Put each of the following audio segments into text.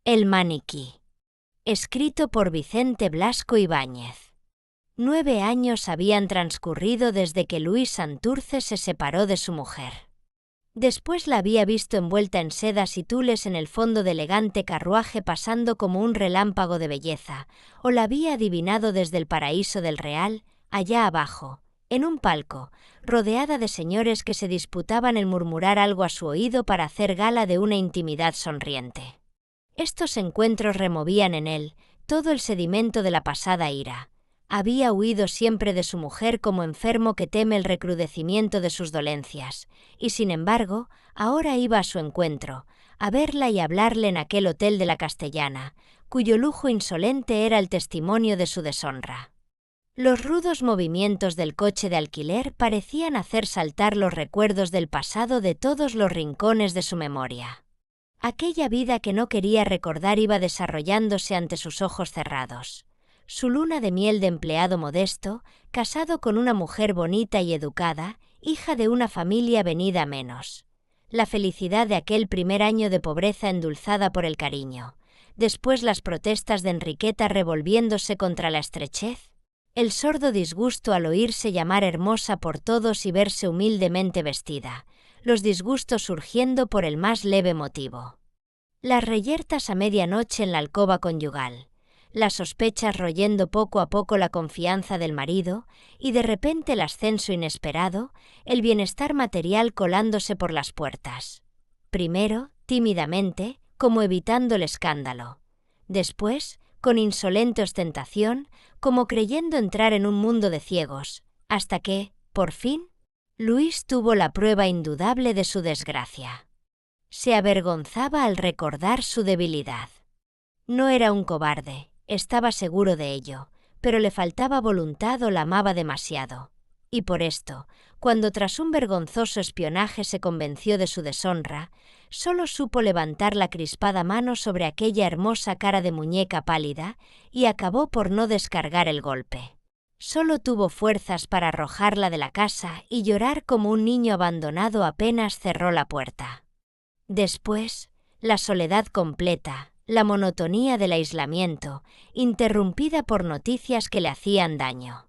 El maniquí. Escrito por Vicente Blasco Ibáñez. 9 años habían transcurrido desde que Luis Santurce se separó de su mujer. Después la había visto envuelta en sedas y tules en el fondo de elegante carruaje pasando como un relámpago de belleza, o la había adivinado desde el paraíso del Real, allá abajo, en un palco, rodeada de señores que se disputaban el murmurar algo a su oído para hacer gala de una intimidad sonriente. Estos encuentros removían en él todo el sedimento de la pasada ira. Había huido siempre de su mujer como enfermo que teme el recrudecimiento de sus dolencias, y sin embargo, ahora iba a su encuentro, a verla y hablarle en aquel hotel de la Castellana, cuyo lujo insolente era el testimonio de su deshonra. Los rudos movimientos del coche de alquiler parecían hacer saltar los recuerdos del pasado de todos los rincones de su memoria. Aquella vida que no quería recordar iba desarrollándose ante sus ojos cerrados. Su luna de miel de empleado modesto, casado con una mujer bonita y educada, hija de una familia venida a menos. La felicidad de aquel primer año de pobreza endulzada por el cariño. Después las protestas de Enriqueta revolviéndose contra la estrechez. El sordo disgusto al oírse llamar hermosa por todos y verse humildemente vestida. Los disgustos surgiendo por el más leve motivo. Las reyertas a medianoche en la alcoba conyugal. Las sospechas royendo poco a poco la confianza del marido, y de repente el ascenso inesperado, el bienestar material colándose por las puertas. Primero, tímidamente, como evitando el escándalo. Después, con insolente ostentación, como creyendo entrar en un mundo de ciegos, hasta que, por fin, Luis tuvo la prueba indudable de su desgracia. Se avergonzaba al recordar su debilidad. No era un cobarde, estaba seguro de ello, pero le faltaba voluntad o la amaba demasiado. Y por esto, cuando tras un vergonzoso espionaje se convenció de su deshonra, solo supo levantar la crispada mano sobre aquella hermosa cara de muñeca pálida y acabó por no descargar el golpe. Solo tuvo fuerzas para arrojarla de la casa y llorar como un niño abandonado apenas cerró la puerta. Después, la soledad completa, la monotonía del aislamiento, interrumpida por noticias que le hacían daño.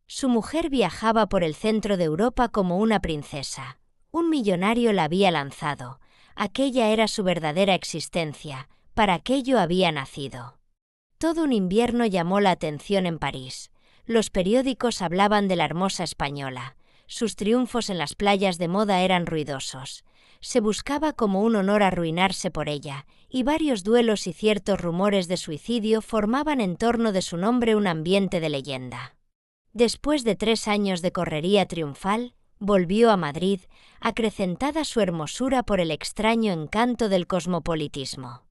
Su mujer viajaba por el centro de Europa como una princesa. Un millonario la había lanzado. Aquella era su verdadera existencia, para aquello había nacido. Todo un invierno llamó la atención en París. Los periódicos hablaban de la hermosa española. Sus triunfos en las playas de moda eran ruidosos. Se buscaba como un honor arruinarse por ella, y varios duelos y ciertos rumores de suicidio formaban en torno de su nombre un ambiente de leyenda. Después de 3 años de correría triunfal, volvió a Madrid, acrecentada su hermosura por el extraño encanto del cosmopolitismo.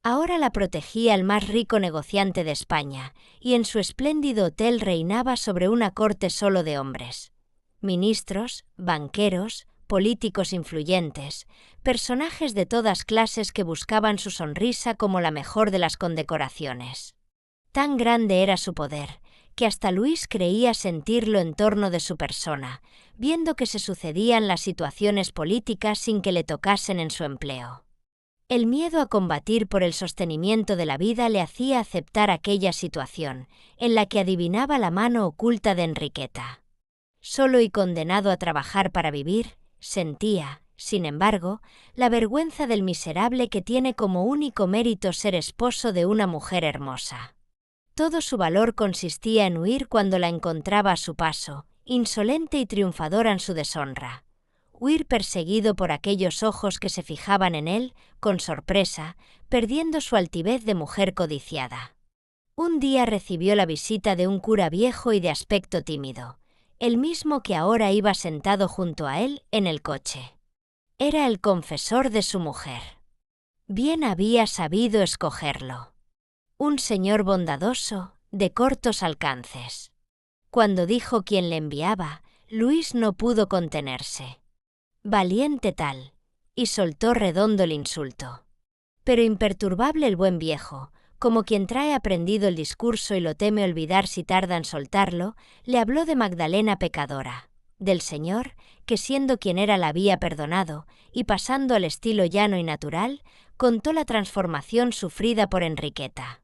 Ahora la protegía el más rico negociante de España, y en su espléndido hotel reinaba sobre una corte solo de hombres. Ministros, banqueros, políticos influyentes, personajes de todas clases que buscaban su sonrisa como la mejor de las condecoraciones. Tan grande era su poder, que hasta Luis creía sentirlo en torno de su persona, viendo que se sucedían las situaciones políticas sin que le tocasen en su empleo. El miedo a combatir por el sostenimiento de la vida le hacía aceptar aquella situación, en la que adivinaba la mano oculta de Enriqueta. Solo y condenado a trabajar para vivir, sentía, sin embargo, la vergüenza del miserable que tiene como único mérito ser esposo de una mujer hermosa. Todo su valor consistía en huir cuando la encontraba a su paso, insolente y triunfadora en su deshonra. Huir perseguido por aquellos ojos que se fijaban en él, con sorpresa, perdiendo su altivez de mujer codiciada. Un día recibió la visita de un cura viejo y de aspecto tímido, el mismo que ahora iba sentado junto a él en el coche. Era el confesor de su mujer. Bien había sabido escogerlo. Un señor bondadoso, de cortos alcances. Cuando dijo quién le enviaba, Luis no pudo contenerse. Valiente tal, y soltó redondo el insulto. Pero imperturbable el buen viejo, como quien trae aprendido el discurso y lo teme olvidar si tarda en soltarlo, le habló de Magdalena pecadora, del Señor, que siendo quien era la había perdonado, y pasando al estilo llano y natural, contó la transformación sufrida por Enriqueta.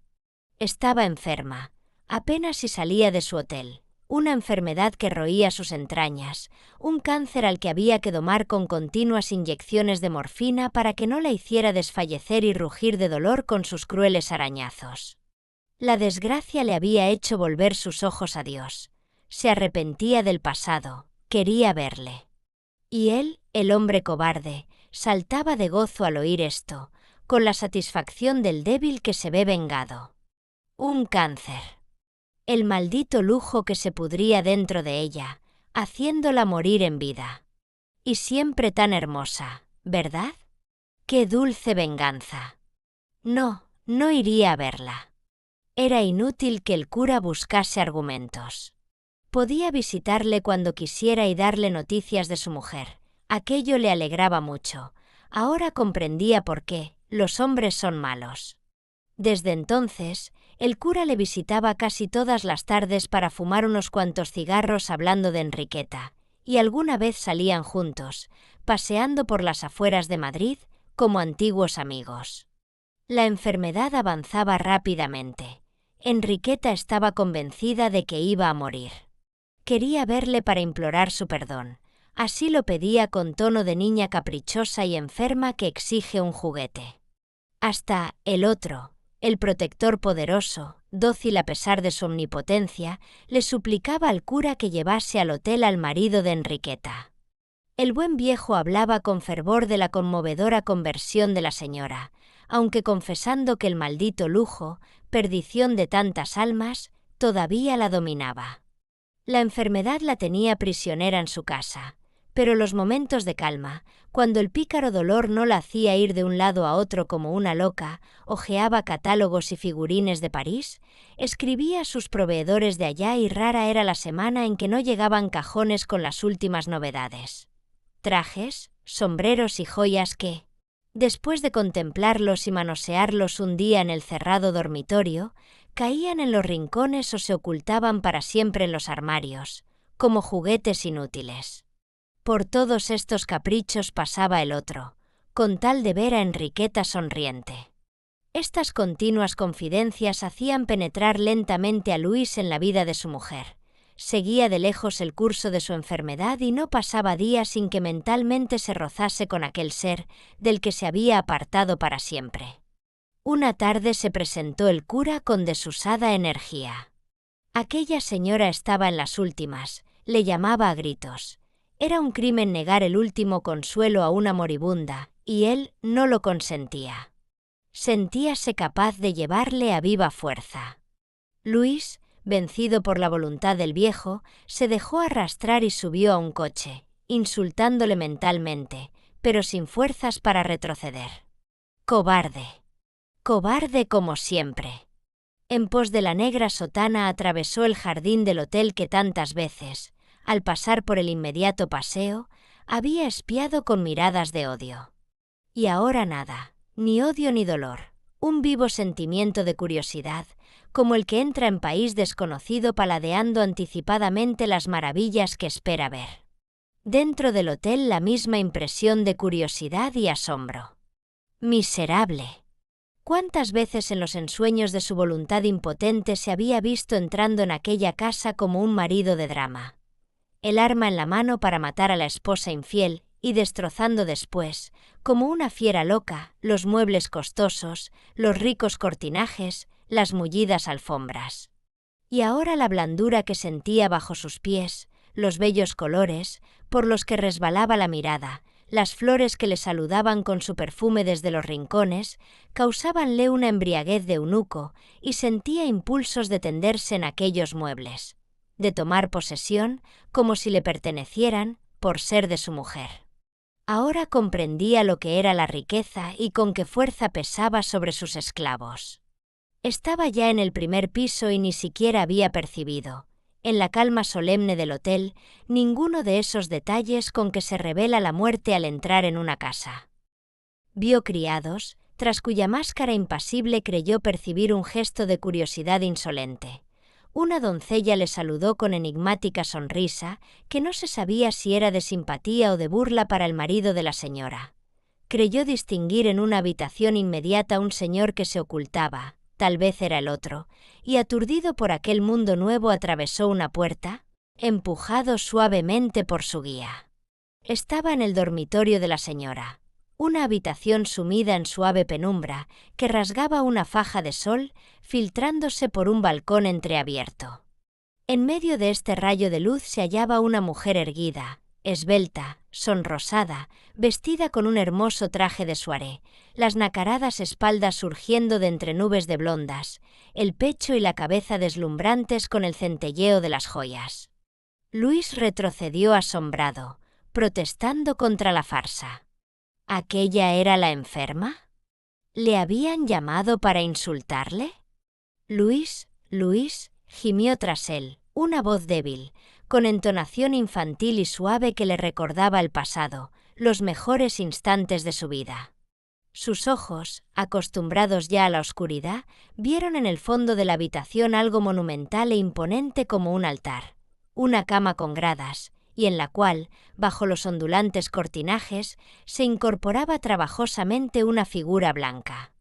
Estaba enferma, apenas si salía de su hotel, una enfermedad que roía sus entrañas, un cáncer al que había que domar con continuas inyecciones de morfina para que no la hiciera desfallecer y rugir de dolor con sus crueles arañazos. La desgracia le había hecho volver sus ojos a Dios. Se arrepentía del pasado, quería verle. Y él, el hombre cobarde, saltaba de gozo al oír esto, con la satisfacción del débil que se ve vengado. Un cáncer. El maldito lujo que se pudría dentro de ella, haciéndola morir en vida. Y siempre tan hermosa, ¿verdad? ¡Qué dulce venganza! No, no iría a verla. Era inútil que el cura buscase argumentos. Podía visitarle cuando quisiera y darle noticias de su mujer. Aquello le alegraba mucho. Ahora comprendía por qué los hombres son malos. Desde entonces, el cura le visitaba casi todas las tardes para fumar unos cuantos cigarros hablando de Enriqueta, y alguna vez salían juntos, paseando por las afueras de Madrid como antiguos amigos. La enfermedad avanzaba rápidamente. Enriqueta estaba convencida de que iba a morir. Quería verle para implorar su perdón. Así lo pedía con tono de niña caprichosa y enferma que exige un juguete. Hasta el otro, el protector poderoso, dócil a pesar de su omnipotencia, le suplicaba al cura que llevase al hotel al marido de Enriqueta. El buen viejo hablaba con fervor de la conmovedora conversión de la señora, aunque confesando que el maldito lujo, perdición de tantas almas, todavía la dominaba. La enfermedad la tenía prisionera en su casa, pero los momentos de calma, cuando el pícaro dolor no la hacía ir de un lado a otro como una loca, hojeaba catálogos y figurines de París, escribía a sus proveedores de allá y rara era la semana en que no llegaban cajones con las últimas novedades. Trajes, sombreros y joyas que, después de contemplarlos y manosearlos un día en el cerrado dormitorio, caían en los rincones o se ocultaban para siempre en los armarios, como juguetes inútiles. Por todos estos caprichos pasaba el otro, con tal de ver a Enriqueta sonriente. Estas continuas confidencias hacían penetrar lentamente a Luis en la vida de su mujer. Seguía de lejos el curso de su enfermedad y no pasaba día sin que mentalmente se rozase con aquel ser del que se había apartado para siempre. Una tarde se presentó el cura con desusada energía. Aquella señora estaba en las últimas, le llamaba a gritos. Era un crimen negar el último consuelo a una moribunda, y él no lo consentía. Sentíase capaz de llevarle a viva fuerza. Luis, vencido por la voluntad del viejo, se dejó arrastrar y subió a un coche, insultándole mentalmente, pero sin fuerzas para retroceder. ¡Cobarde! Cobarde como siempre. En pos de la negra sotana atravesó el jardín del hotel que tantas veces, al pasar por el inmediato paseo, había espiado con miradas de odio. Y ahora nada, ni odio ni dolor, un vivo sentimiento de curiosidad, como el que entra en país desconocido paladeando anticipadamente las maravillas que espera ver. Dentro del hotel la misma impresión de curiosidad y asombro. ¡Miserable! ¿Cuántas veces en los ensueños de su voluntad impotente se había visto entrando en aquella casa como un marido de drama? El arma en la mano para matar a la esposa infiel y destrozando después, como una fiera loca, los muebles costosos, los ricos cortinajes, las mullidas alfombras. Y ahora la blandura que sentía bajo sus pies, los bellos colores, por los que resbalaba la mirada, las flores que le saludaban con su perfume desde los rincones, causábanle una embriaguez de eunuco y sentía impulsos de tenderse en aquellos muebles, de tomar posesión como si le pertenecieran por ser de su mujer. Ahora comprendía lo que era la riqueza y con qué fuerza pesaba sobre sus esclavos. Estaba ya en el primer piso y ni siquiera había percibido, en la calma solemne del hotel, ninguno de esos detalles con que se revela la muerte al entrar en una casa. Vio criados, tras cuya máscara impasible creyó percibir un gesto de curiosidad insolente. Una doncella le saludó con enigmática sonrisa, que no se sabía si era de simpatía o de burla para el marido de la señora. Creyó distinguir en una habitación inmediata un señor que se ocultaba, tal vez era el otro, y aturdido por aquel mundo nuevo atravesó una puerta, empujado suavemente por su guía. Estaba en el dormitorio de la señora, una habitación sumida en suave penumbra que rasgaba una faja de sol filtrándose por un balcón entreabierto. En medio de este rayo de luz se hallaba una mujer erguida, esbelta, sonrosada, vestida con un hermoso traje de soirée, las nacaradas espaldas surgiendo de entre nubes de blondas, el pecho y la cabeza deslumbrantes con el centelleo de las joyas. Luis retrocedió asombrado, protestando contra la farsa. ¿Aquella era la enferma? ¿Le habían llamado para insultarle? Luis, gimió tras él, una voz débil, con entonación infantil y suave que le recordaba el pasado, los mejores instantes de su vida. Sus ojos, acostumbrados ya a la oscuridad, vieron en el fondo de la habitación algo monumental e imponente como un altar, una cama con gradas, y en la cual, bajo los ondulantes cortinajes, se incorporaba trabajosamente una figura blanca.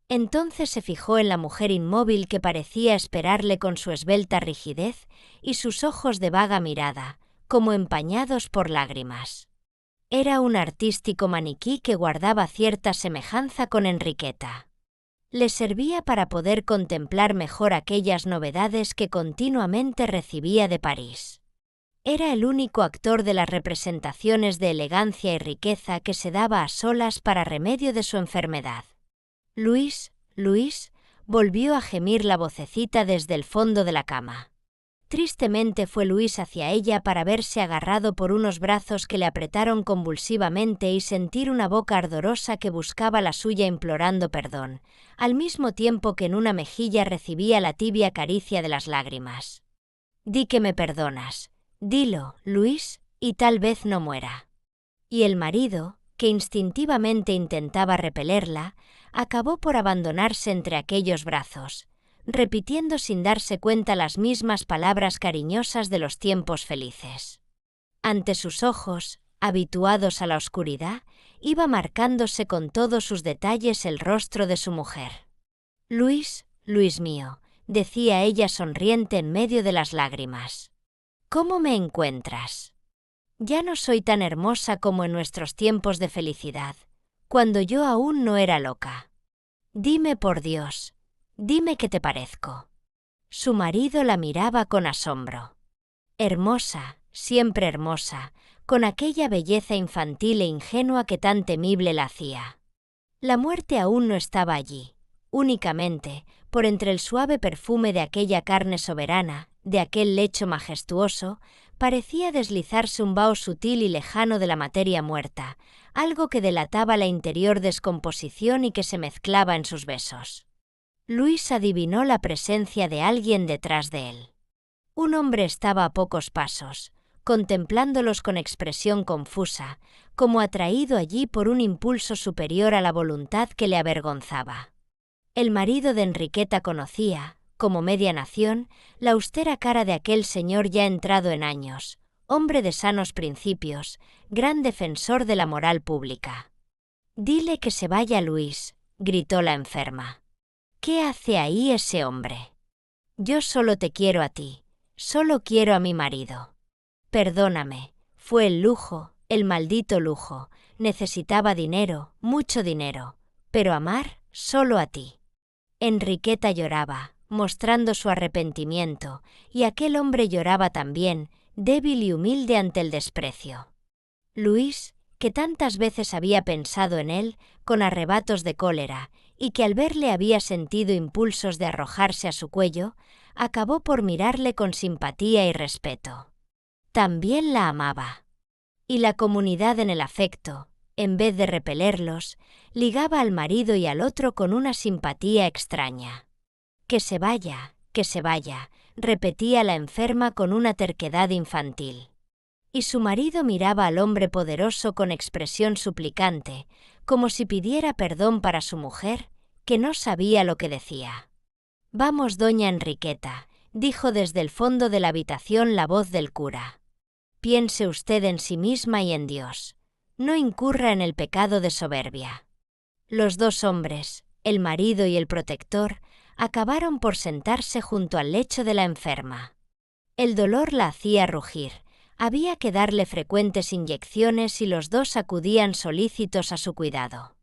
Entonces se fijó en la mujer inmóvil que parecía esperarle con su esbelta rigidez y sus ojos de vaga mirada, como empañados por lágrimas. Era un artístico maniquí que guardaba cierta semejanza con Enriqueta. Le servía para poder contemplar mejor aquellas novedades que continuamente recibía de París. Era el único actor de las representaciones de elegancia y riqueza que se daba a solas para remedio de su enfermedad. Luis, volvió a gemir la vocecita desde el fondo de la cama. Tristemente fue Luis hacia ella para verse agarrado por unos brazos que le apretaron convulsivamente y sentir una boca ardorosa que buscaba la suya implorando perdón, al mismo tiempo que en una mejilla recibía la tibia caricia de las lágrimas. «Di que me perdonas, dilo, Luis, y tal vez no muera». Y el marido, que instintivamente intentaba repelerla, acabó por abandonarse entre aquellos brazos, repitiendo sin darse cuenta las mismas palabras cariñosas de los tiempos felices. Ante sus ojos, habituados a la oscuridad, iba marcándose con todos sus detalles el rostro de su mujer. «Luis mío», decía ella sonriente en medio de las lágrimas. «¿Cómo me encuentras? Ya no soy tan hermosa como en nuestros tiempos de felicidad, cuando yo aún no era loca. Dime por Dios, dime qué te parezco». Su marido la miraba con asombro. Hermosa, siempre hermosa, con aquella belleza infantil e ingenua que tan temible la hacía. La muerte aún no estaba allí, únicamente, por entre el suave perfume de aquella carne soberana, de aquel lecho majestuoso, parecía deslizarse un vaho sutil y lejano de la materia muerta, algo que delataba la interior descomposición y que se mezclaba en sus besos. Luis adivinó la presencia de alguien detrás de él. Un hombre estaba a pocos pasos, contemplándolos con expresión confusa, como atraído allí por un impulso superior a la voluntad que le avergonzaba. El marido de Enriqueta conocía, como media nación, la austera cara de aquel señor ya entrado en años, hombre de sanos principios, gran defensor de la moral pública. «Dile que se vaya, Luis», gritó la enferma. «¿Qué hace ahí ese hombre? Yo solo te quiero a ti, solo quiero a mi marido. Perdóname, fue el lujo, el maldito lujo, necesitaba dinero, mucho dinero, pero amar solo a ti». Enriqueta lloraba, mostrando su arrepentimiento, y aquel hombre lloraba también, débil y humilde ante el desprecio. Luis, que tantas veces había pensado en él, con arrebatos de cólera, y que al verle había sentido impulsos de arrojarse a su cuello, acabó por mirarle con simpatía y respeto. También la amaba. Y la comunidad en el afecto, en vez de repelerlos, ligaba al marido y al otro con una simpatía extraña. «Que se vaya», repetía la enferma con una terquedad infantil. Y su marido miraba al hombre poderoso con expresión suplicante, como si pidiera perdón para su mujer, que no sabía lo que decía. «Vamos, doña Enriqueta», dijo desde el fondo de la habitación la voz del cura. «Piense usted en sí misma y en Dios. no incurra en el pecado de soberbia. Los dos hombres, el marido y el protector, acabaron por sentarse junto al lecho de la enferma. El dolor la hacía rugir, había que darle frecuentes inyecciones y los dos acudían solícitos a su cuidado.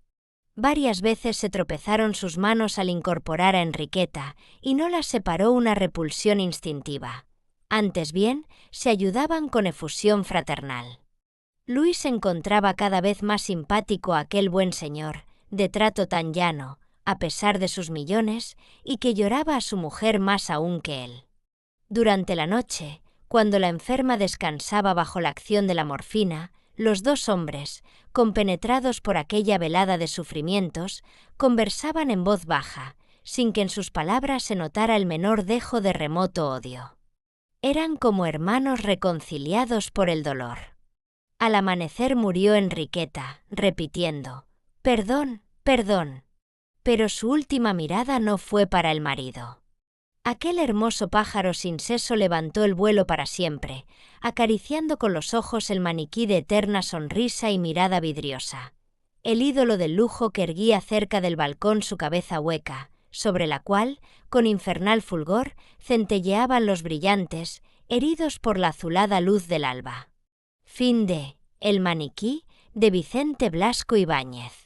Varias veces se tropezaron sus manos al incorporar a Enriqueta y no las separó una repulsión instintiva. Antes bien, se ayudaban con efusión fraternal. Luis encontraba cada vez más simpático a aquel buen señor, de trato tan llano, a pesar de sus millones, y que lloraba a su mujer más aún que él. Durante la noche, cuando la enferma descansaba bajo la acción de la morfina, los dos hombres, compenetrados por aquella velada de sufrimientos, conversaban en voz baja, sin que en sus palabras se notara el menor dejo de remoto odio. Eran como hermanos reconciliados por el dolor. Al amanecer murió Enriqueta, repitiendo, «Perdón, perdón». Pero su última mirada no fue para el marido. Aquel hermoso pájaro sin seso levantó el vuelo para siempre, acariciando con los ojos el maniquí de eterna sonrisa y mirada vidriosa. El ídolo del lujo que erguía cerca del balcón su cabeza hueca, sobre la cual, con infernal fulgor, centelleaban los brillantes, heridos por la azulada luz del alba. Fin de El maniquí, de Vicente Blasco Ibáñez.